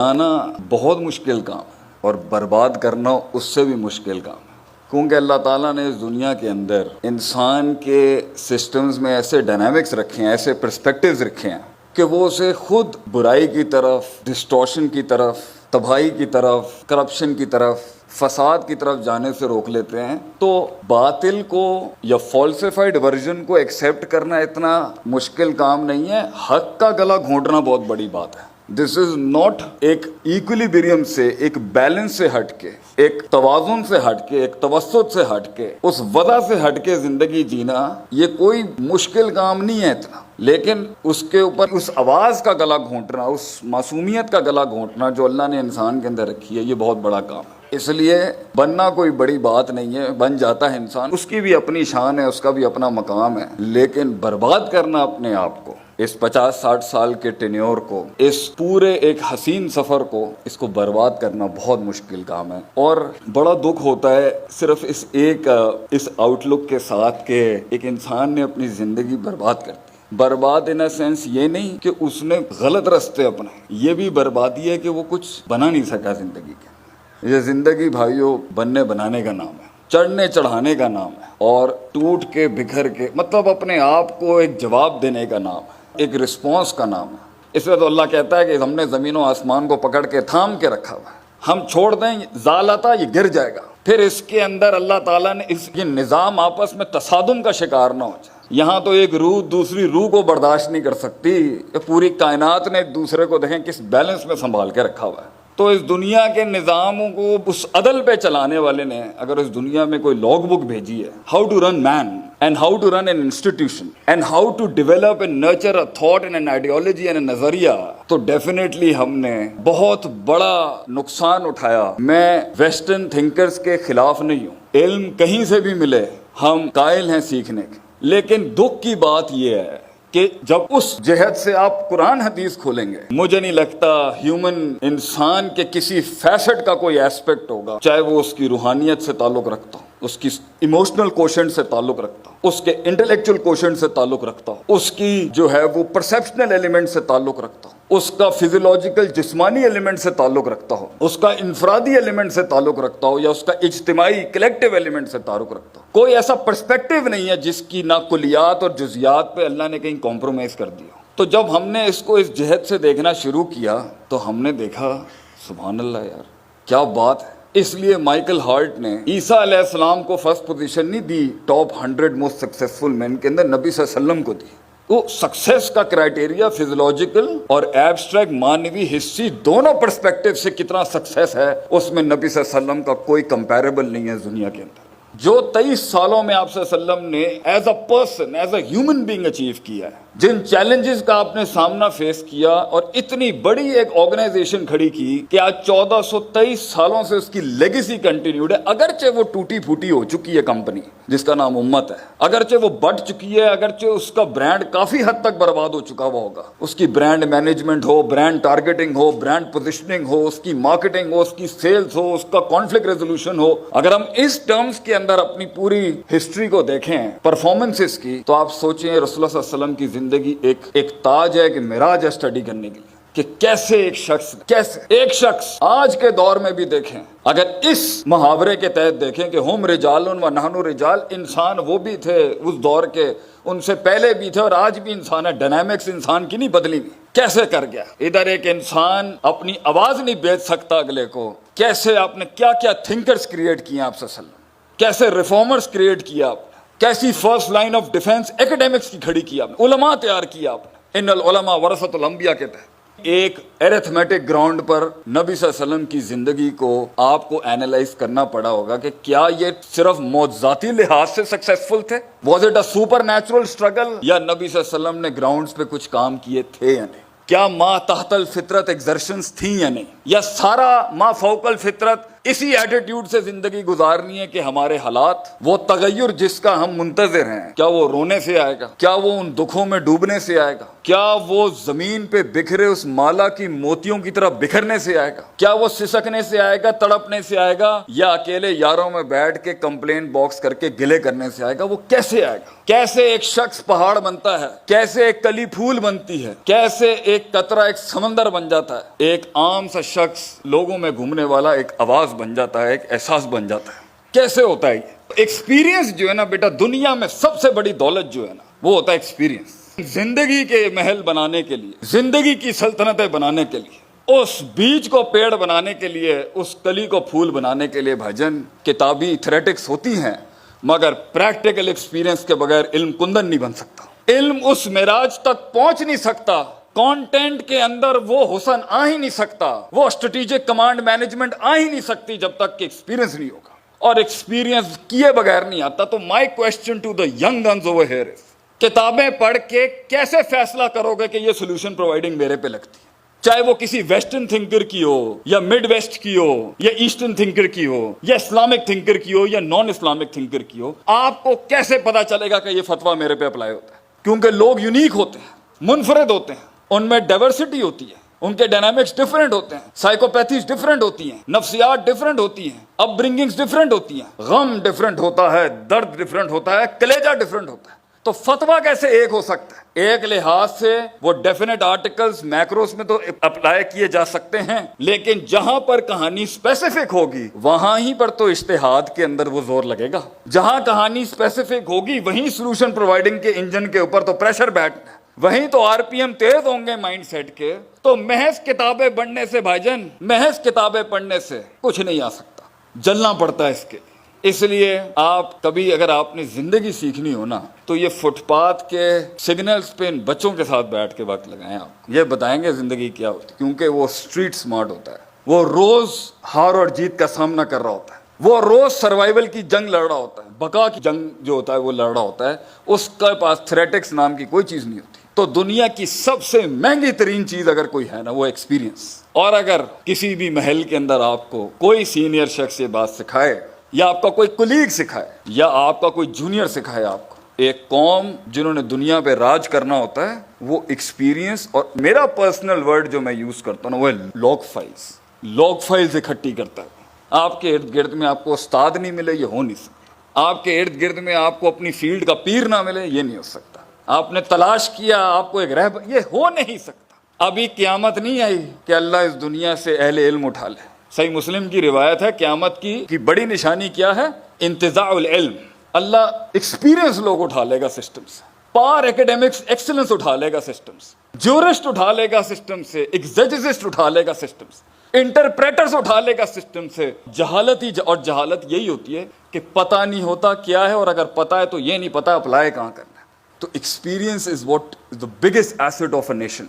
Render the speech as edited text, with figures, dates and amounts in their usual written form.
آنا بہت مشکل کام ہے اور برباد کرنا اس سے بھی مشکل کام ہے، کیونکہ اللہ تعالیٰ نے اس دنیا کے اندر انسان کے سسٹمز میں ایسے ڈائنامکس رکھے ہیں، ایسے پرسپیکٹیوز رکھے ہیں کہ وہ اسے خود برائی کی طرف، ڈسٹورشن کی طرف، تباہی کی طرف، کرپشن کی طرف، فساد کی طرف جانے سے روک لیتے ہیں۔ تو باطل کو یا فالسیفائڈ ورژن کو ایکسیپٹ کرنا اتنا مشکل کام نہیں ہے، حق کا گلا گھونٹنا بہت بڑی بات ہے۔ دس از ناٹ ایک ایکولیبریم سے، ایک بیلنس سے ہٹ کے، ایک توازن سے ہٹ کے، ایک توسط سے ہٹ کے، اس وضع سے ہٹ کے زندگی جینا یہ کوئی مشکل کام نہیں ہے اتنا، لیکن اس کے اوپر اس آواز کا گلا گھونٹنا، اس معصومیت کا گلا گھونٹنا جو اللہ نے انسان کے اندر رکھی ہے، یہ بہت بڑا کام ہے۔ اس لیے بننا کوئی بڑی بات نہیں ہے، بن جاتا ہے انسان، اس کی بھی اپنی شان ہے، اس کا بھی اپنا مقام ہے، لیکن برباد کرنا اپنے آپ کو، اس 50-60 سال کے ٹینیور کو، اس پورے ایک حسین سفر کو، اس کو برباد کرنا بہت مشکل کام ہے۔ اور بڑا دکھ ہوتا ہے صرف اس آؤٹ لک کے ساتھ کہ ایک انسان نے اپنی زندگی برباد کر دی۔ برباد ان اے سینس یہ نہیں کہ اس نے غلط راستے اپنائے، یہ بھی بربادی ہے کہ وہ کچھ بنا نہیں سکا زندگی کے۔ یہ زندگی بھائیوں بننے بنانے کا نام ہے، چڑھنے چڑھانے کا نام ہے، اور ٹوٹ کے بکھر کے مطلب اپنے آپ کو ایک جواب دینے کا نام ہے، ایک رسپانس کا نام ہے۔ اس لیے تو اللہ کہتا ہے کہ ہم نے زمین و آسمان کو پکڑ کے تھام کے رکھا ہوا ہے، ہم چھوڑ دیں زالتا یہ گر جائے گا۔ پھر اس کے اندر اللہ تعالیٰ نے یہ نظام آپس میں تصادم کا شکار نہ ہو جائے۔ یہاں تو ایک روح دوسری روح کو برداشت نہیں کر سکتی، پوری کائنات نے ایک دوسرے کو دیکھیں کس بیلنس میں سنبھال کے رکھا ہوا ہے۔ تو اس دنیا کے نظاموں کو اس عدل پہ چلانے والے نے اگر اس دنیا میں کوئی لاگ بک بھیجی ہے، how to run man and how to run an institution and how to develop and nurture a thought and an ideology and a نظریہ، تو ڈیفینیٹلی ہم نے بہت بڑا نقصان اٹھایا۔ میں ویسٹرن تھنکرز کے خلاف نہیں ہوں، علم کہیں سے بھی ملے ہم قائل ہیں سیکھنے کے، لیکن دکھ کی بات یہ ہے کہ جب اس جہت سے آپ قرآن حدیث کھولیں گے، مجھے نہیں لگتا ہیومن انسان کے کسی فیسٹ کا کوئی ایسپیکٹ ہوگا، چاہے وہ اس کی روحانیت سے تعلق رکھتا ہو، اس کی ایموشنل کوشنٹ سے تعلق رکھتا ہو، اس کے انٹلیکچوئل کوشنٹ سے تعلق رکھتا ہو، اس کی جو ہے وہ پرسیپشنل ایلیمنٹ سے تعلق رکھتا ہو، اس کا فزیولوجیکل جسمانی ایلیمنٹ سے تعلق رکھتا ہو، اس کا انفرادی ایلیمنٹ سے تعلق رکھتا ہو، یا اس کا اجتماعی کلیکٹیو ایلیمنٹ سے تعلق رکھتا ہو، کوئی ایسا پرسپیکٹیو نہیں ہے جس کی نہ کلیات اور جزیات پہ اللہ نے کہیں کمپرومائز کر دیا۔ تو جب ہم نے اس کو اس جہت سے دیکھنا شروع کیا تو ہم نے دیکھا سبحان اللہ یار کیا بات ہے۔ اس لیے مائیکل ہارٹ نے عیسیٰ علیہ السلام کو فرسٹ پوزیشن نہیں دی ٹاپ 100 موسٹ سکسیسفل مین کے اندر، نبی صلی اللہ علیہ وسلم کو دی۔ وہ سکسیس کا کرائٹیریا فزیولوجیکل اور ایبسٹریکٹ مانوی حصی دونوں پرسپیکٹیو سے کتنا سکسیس ہے، اس میں نبی صلی اللہ علیہ وسلم کا کوئی کمپیریبل نہیں ہے دنیا کے اندر۔ جو 23 سالوں میں آپ صلی اللہ علیہ وسلم نے as a person, as a human being achieve کیا ہے، جن چیلنجز کا آپ نے سامنا فیس کیا اور اتنی بڑی ایک آرگنائزیشن کھڑی کی کہ آج 1423 سالوں سے اس کی لیگیسی کنٹینیوڈ ہے، اگرچہ وہ ٹوٹی پھوٹی ہو چکی ہے کمپنی جس کا نام امت ہے، اگرچہ وہ بٹ چکی ہے، اگرچہ اس کا برانڈ کافی حد تک برباد ہو چکا ہوا ہوگا، اس کی برانڈ مینجمنٹ ہو، برانڈ ٹارگیٹنگ ہو، برانڈ پوزیشننگ ہو، اس کی مارکیٹنگ ہو، اس کی سیلز ہو، اس کا کانفلکٹ ریزولوشن ہو، اگر ہم اس ٹرمز کے اندر اپنی پوری ہسٹری کو دیکھیں پرفارمنسز کی، تو آپ سوچیں رسول اللہ صلی اللہ علیہ وسلم کی زندگی ایک تاج ہے کہ معراج ہے اسٹڈی کرنے کے لیے، کہ کیسے ایک شخص آج کے دور میں بھی دیکھیں، اگر اس محاورے کے تحت دیکھیں کہ ہم رجال و نحن رجال، انسان وہ بھی تھے اس دور کے، ان سے پہلے بھی تھے اور آج بھی انسان ہے، ڈائنامکس انسان کی نہیں بدلی ہوئی، کیسے کر گیا؟ ادھر ایک انسان اپنی آواز نہیں بیچ سکتا اگلے کو، کیسے آپ نے کیا کیا تھنکرز کریٹ کیے آپ صلی اللہ علیہ وسلم، کیسے ریفارمرز کریٹ کیا آپ نے، کیسی فرسٹ لائن آف ڈیفense ایکڈیمکس کی کھڑی کی آپ نے، علماء تیار کیا آپ نے، ان العلماء ورثۃ الانبیاء کے تحت۔ ایک ایرتھمیٹک گراؤنڈ پر نبی صلی اللہ علیہ وسلم کی زندگی کو آپ کو اینالائز کرنا پڑا ہوگا کہ کیا یہ صرف معجزاتی لحاظ سے سکسیسفل تھے، was it a super natural struggle, یا نبی صلی اللہ علیہ وسلم نے گراؤنڈز پہ کچھ کام کیے تھے یا نہیں، کیا ما تحت الفطرت ایگزرشنز تھیں یا نہیں، یا سارا ما فوق الفطرت اسی ایٹیٹیوڈ سے زندگی گزارنی ہے کہ ہمارے حالات، وہ تغیر جس کا ہم منتظر ہیں، کیا وہ رونے سے آئے گا؟ کیا وہ ان دکھوں میں ڈوبنے سے آئے گا؟ کیا وہ زمین پہ بکھرے اس مالا کی موتیوں کی طرح بکھرنے سے آئے گا؟ کیا وہ سسکنے سے آئے گا، تڑپنے سے آئے گا، یا اکیلے یاروں میں بیٹھ کے کمپلین باکس کر کے گلے کرنے سے آئے گا؟ وہ کیسے آئے گا؟ کیسے ایک شخص پہاڑ بنتا ہے، کیسے ایک کلی پھول بنتی ہے، کیسے ایک قطرہ ایک سمندر بن جاتا ہے، ایک عام سا شخص لوگوں میں گھومنے والا ایک آواز بن جاتا ہے، ایک احساس بن جاتا ہے؟ کیسے ہوتا ہے یہ ایکسپیرینس؟ جو ہے نا بیٹا، دنیا میں سب سے بڑی دولت جو ہے نا، وہ ہوتا ہے ایکسپیرینس۔ زندگی کے محل بنانے کے لیے، زندگی کی سلطنتیں بنانے کے لیے، اس بیج کو پیڑ بنانے کے لیے، اس کلی کو پھول بنانے کے لیے بھجن کتابی تھریٹکس ہوتی ہیں، مگر پریکٹیکل ایکسپیرینس کے بغیر علم کندن نہیں بن سکتا۔ علم اس معراج تک پہنچ نہیں سکتا، کانٹینٹ کے اندر وہ حسن آ ہی نہیں سکتا، وہ اسٹریٹجک کمانڈ مینجمنٹ آ ہی نہیں سکتی جب تک کہ ایکسپیرینس نہیں ہوگا، اور ایکسپیرینس کیے بغیر نہیں آتا۔ تو my question to the young guns over here is, کتابیں پڑھ کے کیسے فیصلہ کرو گے کہ یہ سولوشن پرووائڈنگ میرے پہ لگتی ہے؟ چاہے وہ کسی ویسٹرن تھنکر کی ہو، یا مڈ ویسٹ کی ہو، یا ایسٹرن تھنکر کی ہو، یا اسلامک تھنکر کی ہو، یا نان اسلامک تھنکر کی ہو، آپ کو کیسے پتا چلے گا کہ یہ فتویٰ میرے پہ اپلائی ہوتا ہے؟ کیونکہ لوگ یونیک ہوتے ہیں، منفرد ہوتے ہیں، ان میں ڈائیورسٹی ہوتی ہے، ان کے ڈائنامکس ڈیفرنٹ ہوتے ہیں، سائیکوپیتھیز ڈیفرنٹ ہوتی ہیں، نفسیات ڈیفرنٹ ہوتی ہیں، اپ برنگنگز ڈیفرنٹ ہوتی ہیں، غم ڈیفرنٹ ہوتا ہے، درد ڈیفرنٹ ہوتا ہے، کلیجہ ڈیفرنٹ ہوتا ہے۔ تو فتویٰ کیسے ایک ہو سکتا ہے؟ ایک لحاظ سے وہ ڈیفینٹ آرٹیکلز میکروز میں تو اپلائی کیے جا سکتے ہیں، لیکن جہاں پر کہانی اسپیسیفک ہوگی وہاں ہی پر تو اجتہاد کے اندر وہ زور لگے گا۔ جہاں کہانی اسپیسیفک ہوگی وہیں سولوشن پرووائڈنگ کے انجن کے اوپر تو پریشر بیٹھنا ہے، وہیں تو آر پی ایم تیز ہوں گے مائنڈ سیٹ کے۔ تو محض کتابیں پڑھنے سے بھائی جان، محض کتابیں پڑھنے سے کچھ نہیں آ سکتا، جلنا پڑتا ہے اس کے۔ اس لیے آپ کبھی اگر آپ نے زندگی سیکھنی ہو نا، تو یہ فٹ پاتھ کے سگنلز پہ ان بچوں کے ساتھ بیٹھ کے وقت لگائیں، آپ یہ بتائیں گے زندگی کیا ہوتی ہے، کیونکہ وہ اسٹریٹ سمارٹ ہوتا ہے، وہ روز ہار اور جیت کا سامنا کر رہا ہوتا ہے، وہ روز سروائیول کی جنگ لڑ رہا ہوتا ہے، بقا کی جنگ جو ہوتا ہے وہ لڑ رہا ہوتا ہے، اس کے پاس تھریٹکس نام کی کوئی چیز نہیں ہوتی۔ تو دنیا کی سب سے مہنگی ترین چیز اگر کوئی ہے نا، وہ ایکسپیرینس۔ اور اگر کسی بھی محل کے اندر آپ کو کوئی سینئر شخص یہ بات سکھائے، یا آپ کا کوئی کولیگ سکھائے، یا آپ کا کوئی جونیئر سکھائے آپ کو، ایک قوم جنہوں نے دنیا پہ راج کرنا ہوتا ہے، وہ ایکسپیرینس، اور میرا پرسنل ورڈ جو میں یوز کرتا ہوں وہ ہے لوگ فائلز اکٹھی کرتا ہے۔ آپ کے ارد گرد میں آپ کو استاد نہیں ملے، یہ ہو نہیں سکتا۔ آپ کے ارد گرد میں آپ کو اپنی فیلڈ کا پیر نہ ملے، یہ نہیں ہو سکتا۔ آپ نے تلاش کیا آپ کو ایک رہبر، یہ ہو نہیں سکتا۔ ابھی قیامت نہیں آئی کہ اللہ اس دنیا سے اہل علم اٹھا لے۔ صحیح مسلم کی روایت ہے، قیامت کی بڑی نشانی کیا ہے؟ انتزاع العلم۔ اللہ ایکسپیرینس لوگ اٹھا لے گا سسٹم سے، پار ایکیڈیمکس ایکسلنس اٹھا لے گا سسٹم سے، جورسٹ اٹھا لے گا سسٹم سے، ایگزیجسٹ اٹھا لے گا سسٹم سے، انٹرپریٹرز اٹھا لے گا سسٹم سے۔ جہالت ہی اور جہالت یہی ہوتی ہے کہ پتہ نہیں ہوتا کیا ہے، اور اگر پتہ ہے تو یہ نہیں پتہ اپلائی کہاں کرنا ہے۔ تو experience is what is the biggest asset of a nation.